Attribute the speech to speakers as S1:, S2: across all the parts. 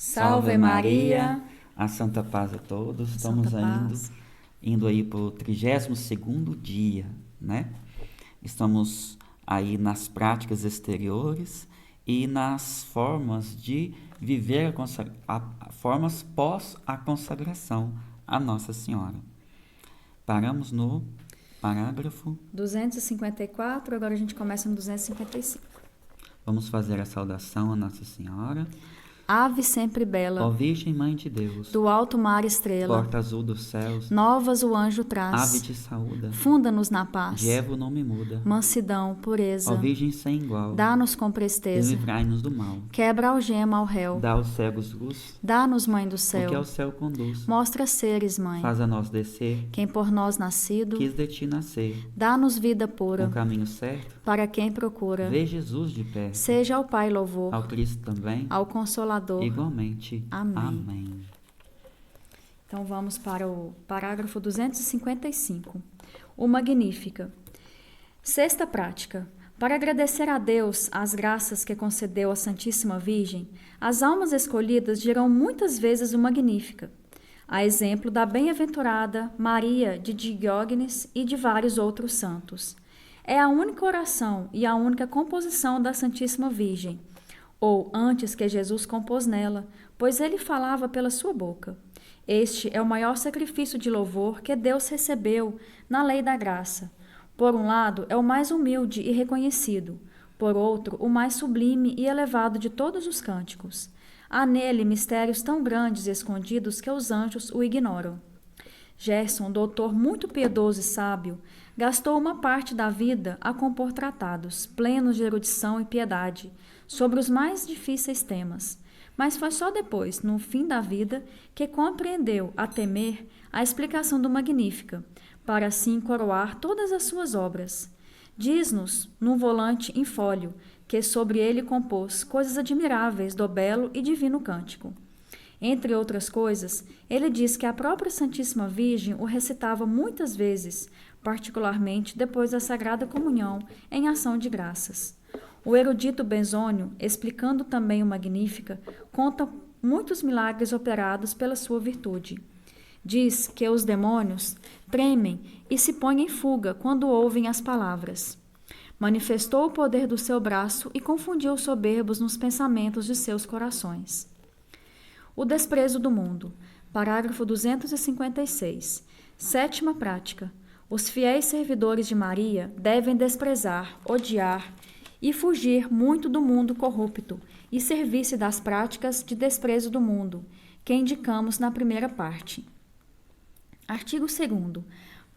S1: Salve Maria, a Santa Paz a todos. Estamos indo aí para o 32º dia, né? Estamos aí nas práticas exteriores e nas formas de viver formas pós a consagração a Nossa Senhora. Paramos no parágrafo
S2: 254, agora a gente começa no 255.
S1: Vamos fazer a saudação a Nossa Senhora.
S2: Ave sempre bela,
S1: ó Virgem Mãe de Deus,
S2: do alto mar estrela,
S1: porta azul dos céus,
S2: novas o anjo traz,
S1: ave te saúda,
S2: funda-nos na paz,
S1: de Evo não me muda,
S2: mansidão, pureza,
S1: ó Virgem sem igual,
S2: dá-nos com
S1: e
S2: presteza,
S1: livrai-nos do mal,
S2: quebra a algema ao réu,
S1: dá aos cegos luz,
S2: dá-nos, Mãe do céu,
S1: porque ao céu conduz,
S2: mostra seres, Mãe,
S1: faz a nós descer,
S2: quem por nós nascido,
S1: quis de ti nascer,
S2: dá-nos vida pura,
S1: o caminho certo,
S2: para quem procura,
S1: vê Jesus de perto,
S2: seja ao Pai louvor,
S1: ao Cristo também,
S2: ao Consolador,
S1: igualmente.
S2: Amém.
S1: Amém.
S2: Então vamos para o parágrafo 255. O Magnífica. Sexta prática. Para agradecer a Deus as graças que concedeu à Santíssima Virgem, as almas escolhidas dirão muitas vezes o Magnífica, a exemplo da bem-aventurada Maria de Diógenes e de vários outros santos. É a única oração e a única composição da Santíssima Virgem, ou antes que Jesus compôs nela, pois ele falava pela sua boca. Este é o maior sacrifício de louvor que Deus recebeu na lei da graça. Por um lado, é o mais humilde e reconhecido, por outro, o mais sublime e elevado de todos os cânticos. Há nele mistérios tão grandes e escondidos que os anjos o ignoram. Gerson, doutor muito piedoso e sábio, gastou uma parte da vida a compor tratados, plenos de erudição e piedade, sobre os mais difíceis temas. Mas foi só depois, no fim da vida, que compreendeu, a temer, a explicação do Magnífica, para assim coroar todas as suas obras. Diz-nos, num volante em fólio, que sobre ele compôs coisas admiráveis do belo e divino cântico. Entre outras coisas, ele diz que a própria Santíssima Virgem o recitava muitas vezes, particularmente depois da Sagrada Comunhão, em ação de graças. O erudito Benzônio, explicando também o Magnífica, conta muitos milagres operados pela sua virtude. Diz que os demônios tremem e se põem em fuga quando ouvem as palavras. Manifestou o poder do seu braço e confundiu os soberbos nos pensamentos de seus corações. O desprezo do mundo. Parágrafo 256. Sétima prática. Os fiéis servidores de Maria devem desprezar, odiar e fugir muito do mundo corrupto e servir-se das práticas de desprezo do mundo, que indicamos na primeira parte. Artigo 2º.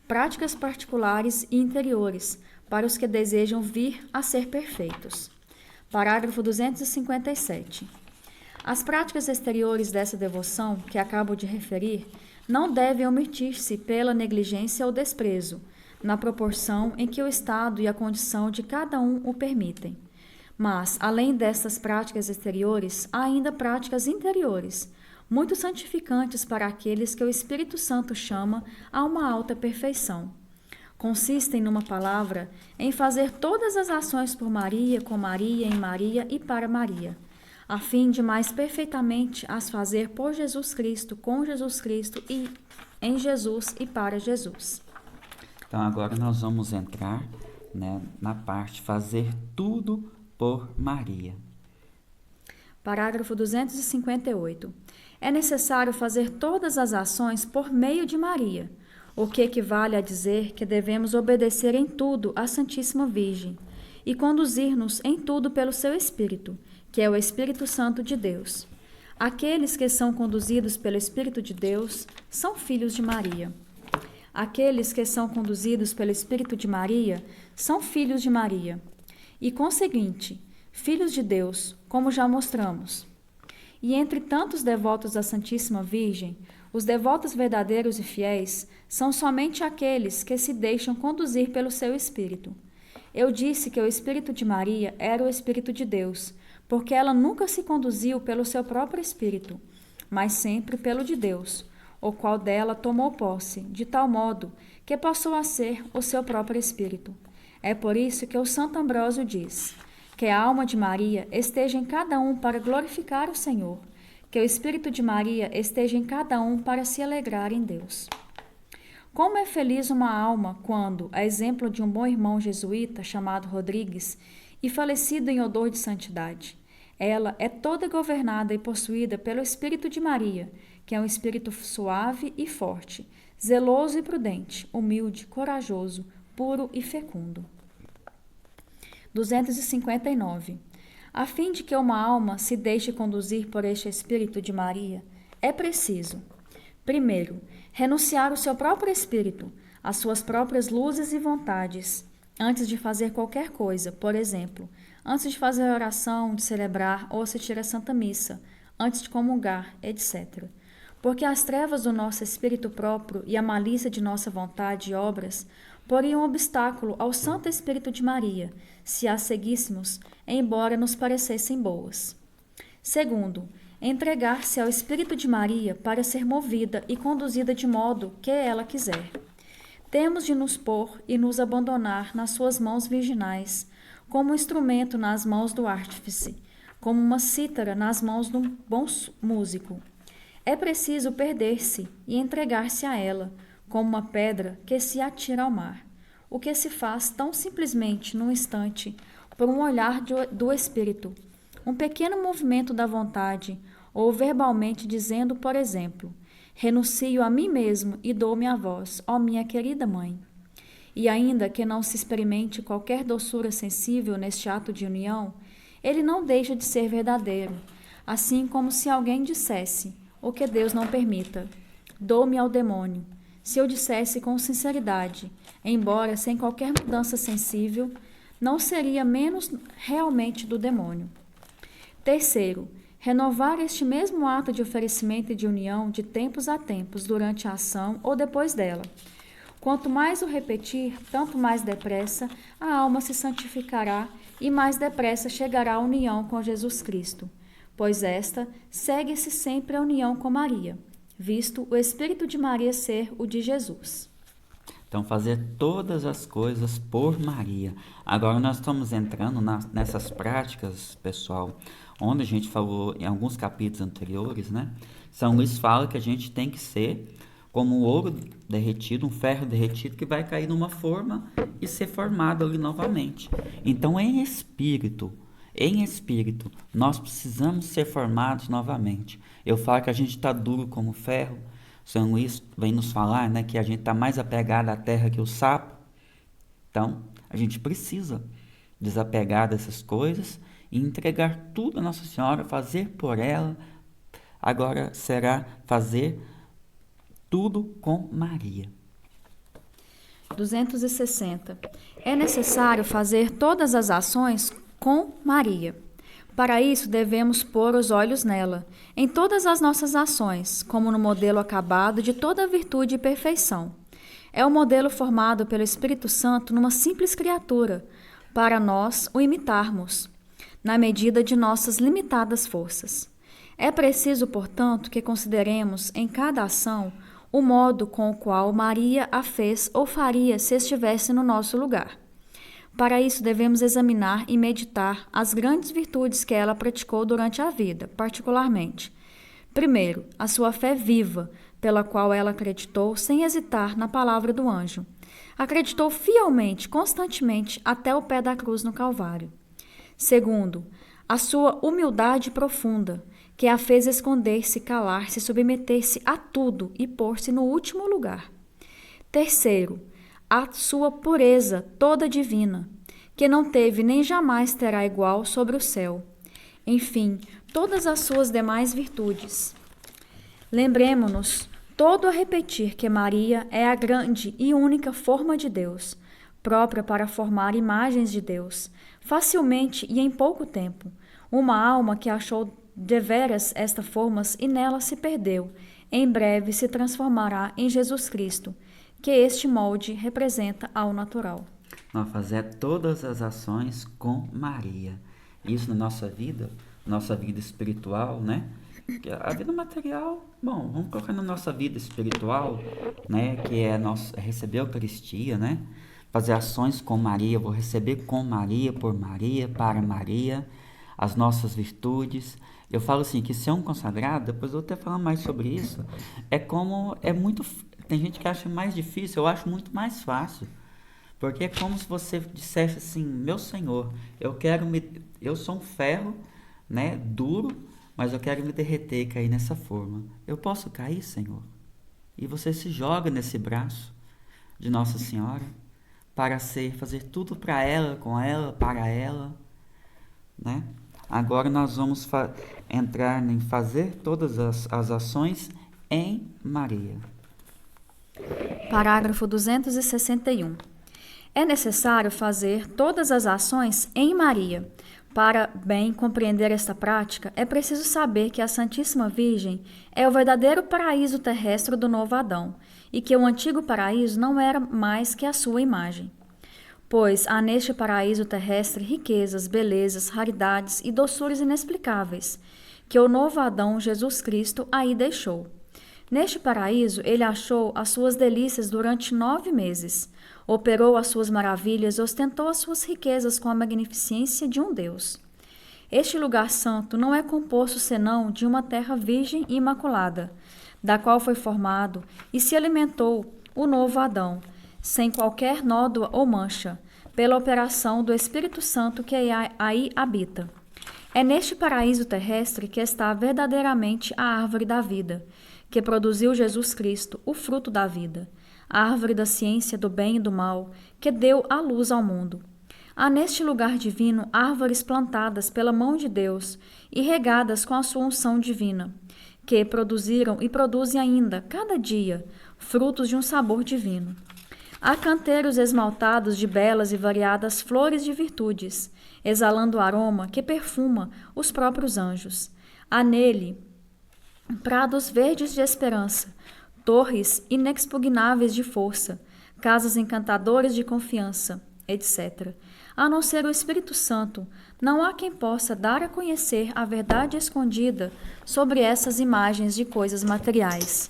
S2: Práticas particulares e interiores, para os que desejam vir a ser perfeitos. Parágrafo 257. As práticas exteriores dessa devoção, que acabo de referir, não devem omitir-se pela negligência ou desprezo, na proporção em que o estado e a condição de cada um o permitem. Mas, além dessas práticas exteriores, há ainda práticas interiores, muito santificantes para aqueles que o Espírito Santo chama a uma alta perfeição. Consistem, numa palavra, em fazer todas as ações por Maria, com Maria, em Maria e para Maria, a fim de mais perfeitamente as fazer por Jesus Cristo, com Jesus Cristo e em Jesus e para Jesus.
S1: Então agora nós vamos entrar, né, na parte fazer tudo por Maria.
S2: Parágrafo 258. É necessário fazer todas as ações por meio de Maria, o que equivale a dizer que devemos obedecer em tudo à Santíssima Virgem e conduzir-nos em tudo pelo seu Espírito, que é o Espírito Santo de Deus. Aqueles que são conduzidos pelo Espírito de Deus são filhos de Maria. Aqueles que são conduzidos pelo Espírito de Maria são filhos de Maria. E, conseguinte, filhos de Deus, como já mostramos. E entre tantos devotos da Santíssima Virgem, os devotos verdadeiros e fiéis são somente aqueles que se deixam conduzir pelo seu Espírito. Eu disse que o Espírito de Maria era o Espírito de Deus, porque ela nunca se conduziu pelo seu próprio Espírito, mas sempre pelo de Deus, o qual dela tomou posse, de tal modo que passou a ser o seu próprio Espírito. É por isso que o Santo Ambrósio diz: que a alma de Maria esteja em cada um para glorificar o Senhor, que o Espírito de Maria esteja em cada um para se alegrar em Deus. Como é feliz uma alma quando, a exemplo de um bom irmão jesuíta chamado Rodrigues, e falecido em odor de santidade, ela é toda governada e possuída pelo Espírito de Maria, que é um espírito suave e forte, zeloso e prudente, humilde, corajoso, puro e fecundo. 259. A fim de que uma alma se deixe conduzir por este Espírito de Maria, é preciso, primeiro, renunciar o seu próprio espírito, as suas próprias luzes e vontades, antes de fazer qualquer coisa, por exemplo, antes de fazer a oração, de celebrar ou assistir à Santa Missa, antes de comungar, etc. Porque as trevas do nosso espírito próprio e a malícia de nossa vontade e obras poriam obstáculo ao Santo Espírito de Maria, se as seguíssemos, embora nos parecessem boas. Segundo, entregar-se ao Espírito de Maria para ser movida e conduzida de modo que ela quiser. Temos de nos pôr e nos abandonar nas suas mãos virginais, como um instrumento nas mãos do artífice, como uma cítara nas mãos de um bom músico. É preciso perder-se e entregar-se a ela, como uma pedra que se atira ao mar, o que se faz tão simplesmente num instante, por um olhar do espírito, um pequeno movimento da vontade, ou verbalmente dizendo, por exemplo, renuncio a mim mesmo e dou-me a vós, ó minha querida mãe. E ainda que não se experimente qualquer doçura sensível neste ato de união, ele não deixa de ser verdadeiro, assim como se alguém dissesse, o que Deus não permita, dou-me ao demônio. Se eu dissesse com sinceridade, embora sem qualquer mudança sensível, não seria menos realmente do demônio. Terceiro, renovar este mesmo ato de oferecimento e de união de tempos a tempos durante a ação ou depois dela. Quanto mais o repetir, tanto mais depressa a alma se santificará e mais depressa chegará à união com Jesus Cristo, pois esta segue-se sempre a união com Maria, visto o Espírito de Maria ser o de Jesus.
S1: Então, fazer todas as coisas por Maria. Agora nós estamos entrando nessas práticas, pessoal, onde a gente falou em alguns capítulos anteriores, né? São Luís fala que a gente tem que ser como um ouro derretido, um ferro derretido que vai cair numa forma e ser formado ali novamente. Então, em espírito, nós precisamos ser formados novamente. Eu falo que a gente está duro como ferro. São Luís vem nos falar, né, que a gente está mais apegado à terra que o sapo. Então, a gente precisa desapegar dessas coisas e entregar tudo a Nossa Senhora, fazer por ela. Agora será fazer tudo com Maria.
S2: 260. É necessário fazer todas as ações com Maria. Para isso, devemos pôr os olhos nela, em todas as nossas ações, como no modelo acabado de toda virtude e perfeição. É o modelo formado pelo Espírito Santo numa simples criatura, para nós o imitarmos, na medida de nossas limitadas forças. É preciso, portanto, que consideremos em cada ação o modo com o qual Maria a fez ou faria se estivesse no nosso lugar. Para isso, devemos examinar e meditar as grandes virtudes que ela praticou durante a vida, particularmente. Primeiro, a sua fé viva, pela qual ela acreditou sem hesitar na palavra do anjo. Acreditou fielmente, constantemente, até o pé da cruz no Calvário. Segundo, a sua humildade profunda, que a fez esconder-se, calar-se, submeter-se a tudo e pôr-se no último lugar. Terceiro, a sua pureza toda divina, que não teve nem jamais terá igual sobre o céu. Enfim, todas as suas demais virtudes. Lembremo-nos todo a repetir que Maria é a grande e única forma de Deus, própria para formar imagens de Deus, facilmente e em pouco tempo. Uma alma que achou deveras estas formas e nela se perdeu, em breve se transformará em Jesus Cristo, que este molde representa ao natural.
S1: Nós fazer todas as ações com Maria. Isso na nossa vida espiritual, né? A vida material, bom, vamos colocar na nossa vida espiritual, né? Que é receber a Eucaristia, né? Fazer ações com Maria, vou receber com Maria, por Maria, para Maria. as nossas virtudes. Eu falo assim, que ser um consagrado, depois eu vou até falar mais sobre isso, tem gente que acha mais difícil, eu acho muito mais fácil. Porque é como se você dissesse assim, meu Senhor, eu sou um ferro, né, duro, mas eu quero me derreter e cair nessa forma. Eu posso cair, Senhor? E você se joga nesse braço de Nossa Senhora para fazer tudo para ela, com ela, para ela, né? Agora nós vamos entrar em fazer todas as ações em Maria.
S2: Parágrafo 261. É necessário fazer todas as ações em Maria. Para bem compreender esta prática, é preciso saber que a Santíssima Virgem é o verdadeiro paraíso terrestre do novo Adão, e que o antigo paraíso não era mais que a sua imagem. Pois há neste paraíso terrestre riquezas, belezas, raridades e doçuras inexplicáveis, que o novo Adão, Jesus Cristo, aí deixou. Neste paraíso, ele achou as suas delícias durante 9 meses, operou as suas maravilhas e ostentou as suas riquezas com a magnificência de um Deus. Este lugar santo não é composto senão de uma terra virgem e imaculada, da qual foi formado e se alimentou o novo Adão, sem qualquer nódoa ou mancha, pela operação do Espírito Santo que aí habita. É neste paraíso terrestre que está verdadeiramente a árvore da vida, que produziu Jesus Cristo, o fruto da vida, a árvore da ciência do bem e do mal, que deu a luz ao mundo. Há neste lugar divino árvores plantadas pela mão de Deus e regadas com a sua unção divina, que produziram e produzem ainda, cada dia, frutos de um sabor divino. Há canteiros esmaltados de belas e variadas flores de virtudes, exalando o aroma que perfuma os próprios anjos. Há nele prados verdes de esperança, torres inexpugnáveis de força, casas encantadoras de confiança, etc. A não ser o Espírito Santo, não há quem possa dar a conhecer a verdade escondida sobre essas imagens de coisas materiais.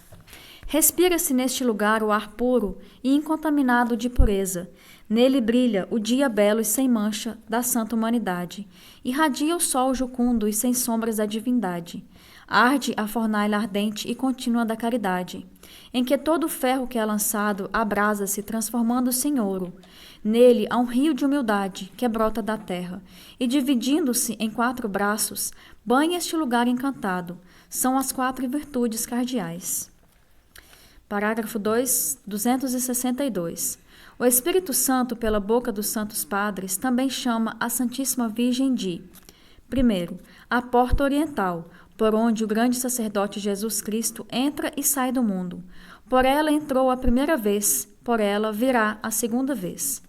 S2: Respira-se neste lugar o ar puro e incontaminado de pureza. Nele brilha o dia belo e sem mancha da santa humanidade. Irradia o sol jucundo e sem sombras da divindade. Arde a fornalha ardente e contínua da caridade, em que todo o ferro que é lançado abrasa-se, transformando-se em ouro. Nele há um rio de humildade que brota da terra, e dividindo-se em 4 braços, banha este lugar encantado. São as 4 virtudes cardeais. Parágrafo 262. O Espírito Santo, pela boca dos santos padres, também chama a Santíssima Virgem de: 1. A porta oriental, por onde o grande sacerdote Jesus Cristo entra e sai do mundo. Por ela entrou a primeira vez, por ela virá a segunda vez.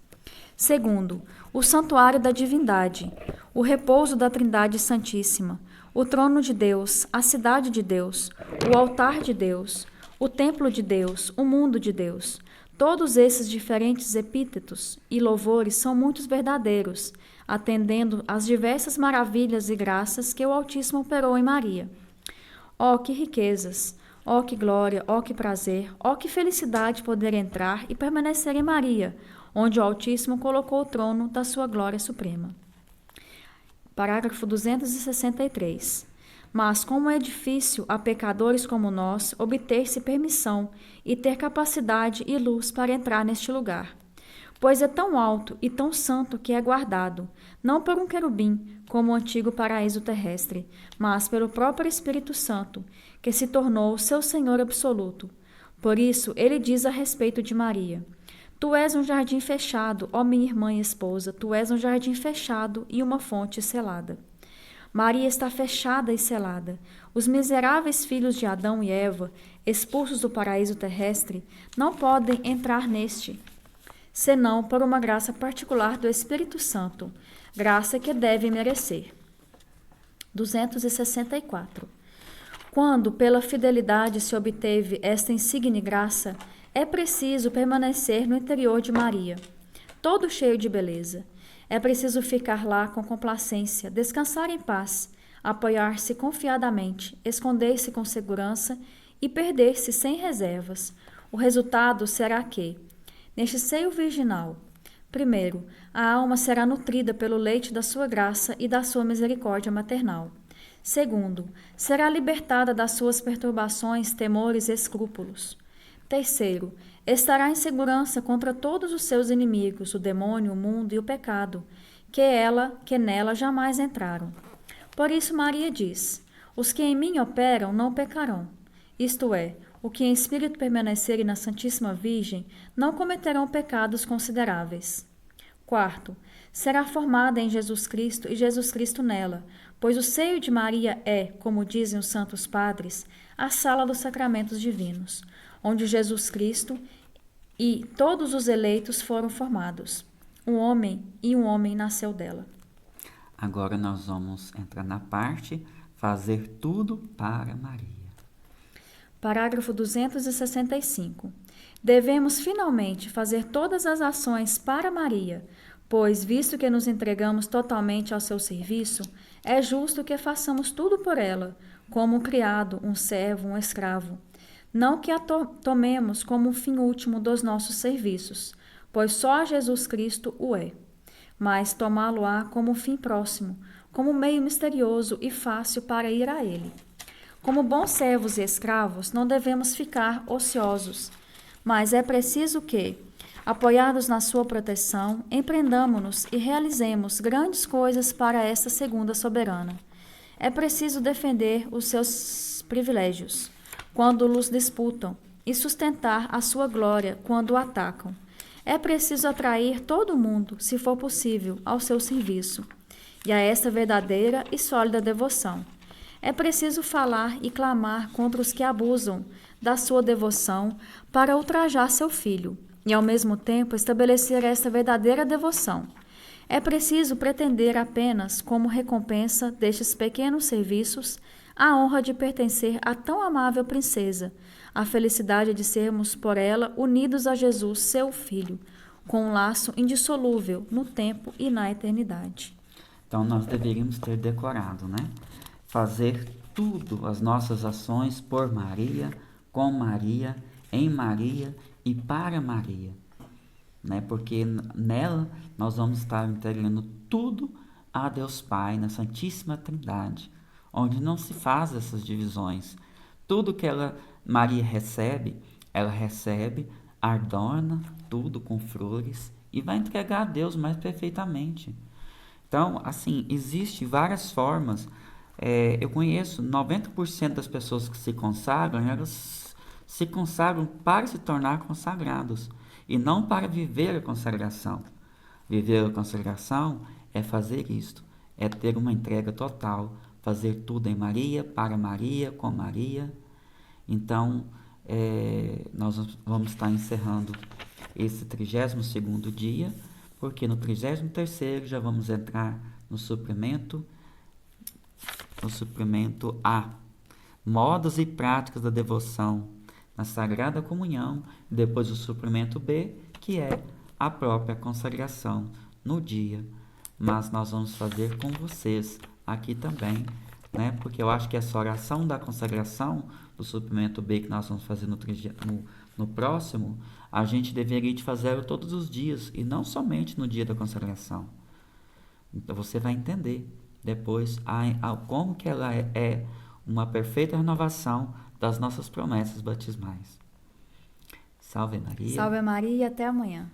S2: 2. O santuário da divindade, o repouso da Trindade Santíssima, o trono de Deus, a cidade de Deus, o altar de Deus, o templo de Deus, o mundo de Deus. Todos esses diferentes epítetos e louvores são muitos verdadeiros, atendendo às diversas maravilhas e graças que o Altíssimo operou em Maria. Ó que riquezas, ó que glória, ó que prazer, ó que felicidade poder entrar e permanecer em Maria, onde o Altíssimo colocou o trono da sua glória suprema. Parágrafo 263. Mas como é difícil a pecadores como nós obter-se permissão e ter capacidade e luz para entrar neste lugar, pois é tão alto e tão santo que é guardado, não por um querubim, como o antigo paraíso terrestre, mas pelo próprio Espírito Santo, que se tornou seu Senhor absoluto. Por isso, ele diz a respeito de Maria: Tu és um jardim fechado, ó minha irmã e esposa, tu és um jardim fechado e uma fonte selada. Maria está fechada e selada. Os miseráveis filhos de Adão e Eva, expulsos do paraíso terrestre, não podem entrar neste, senão por uma graça particular do Espírito Santo, graça que devem merecer. 264. Quando pela fidelidade se obteve esta insigne graça, é preciso permanecer no interior de Maria, todo cheio de beleza. É preciso ficar lá com complacência, descansar em paz, apoiar-se confiadamente, esconder-se com segurança e perder-se sem reservas. O resultado será que, neste seio virginal, Primeiro, a alma será nutrida pelo leite da sua graça e da sua misericórdia maternal. Segundo, será libertada das suas perturbações, temores e escrúpulos. Terceiro, estará em segurança contra todos os seus inimigos, o demônio, o mundo e o pecado, que nela jamais entraram. Por isso Maria diz: os que em mim operam não pecarão. Isto é, o que em espírito permanecerem na Santíssima Virgem não cometerão pecados consideráveis. Quarto, será formada em Jesus Cristo e Jesus Cristo nela, pois o seio de Maria é, como dizem os santos padres, a sala dos sacramentos divinos, onde Jesus Cristo e todos os eleitos foram formados. Um homem nasceu dela.
S1: Agora nós vamos entrar na parte fazer tudo para Maria.
S2: Parágrafo 265. Devemos finalmente fazer todas as ações para Maria, pois, visto que nos entregamos totalmente ao seu serviço, é justo que façamos tudo por ela, como um criado, um servo, um escravo. Não que a tomemos como um fim último dos nossos serviços, pois só Jesus Cristo o é, mas tomá-lo-á como um fim próximo, como um meio misterioso e fácil para ir a ele. Como bons servos e escravos, não devemos ficar ociosos, mas é preciso que, apoiados na sua proteção, empreendamo-nos e realizemos grandes coisas para esta segunda soberana. É preciso defender os seus privilégios, quando os disputam, e sustentar a sua glória quando o atacam. É preciso atrair todo mundo, se for possível, ao seu serviço, e a esta verdadeira e sólida devoção. É preciso falar e clamar contra os que abusam da sua devoção para ultrajar seu filho, e ao mesmo tempo estabelecer esta verdadeira devoção. É preciso pretender apenas, como recompensa destes pequenos serviços, a honra de pertencer a tão amável princesa, a felicidade de sermos por ela unidos a Jesus, seu Filho, com um laço indissolúvel no tempo e na eternidade.
S1: Então nós deveríamos ter decorado, né? Fazer tudo, as nossas ações por Maria, com Maria, em Maria e para Maria, né? Porque nela nós vamos estar entregando tudo a Deus Pai, na Santíssima Trindade, onde não se faz essas divisões. Tudo que Maria recebe, ela recebe, adorna tudo com flores e vai entregar a Deus mais perfeitamente. Então, assim, existem várias formas. Eu conheço 90% das pessoas que se consagram, elas se consagram para se tornar consagrados e não para viver a consagração. Viver a consagração é fazer isto, é ter uma entrega total, fazer tudo em Maria, para Maria, com Maria. Então, nós vamos estar encerrando esse 32º dia, porque no 33º já vamos entrar no suplemento A, modos e práticas da devoção na Sagrada Comunhão, e depois o suplemento B, que é a própria consagração no dia. Mas nós vamos fazer com vocês aqui também, né? Porque eu acho que essa oração da consagração do suplemento B que nós vamos fazer no próximo, a gente deveria de fazer todos os dias e não somente no dia da consagração. Então você vai entender depois como que ela é uma perfeita renovação das nossas promessas batismais. Salve Maria.
S2: Salve Maria e até amanhã.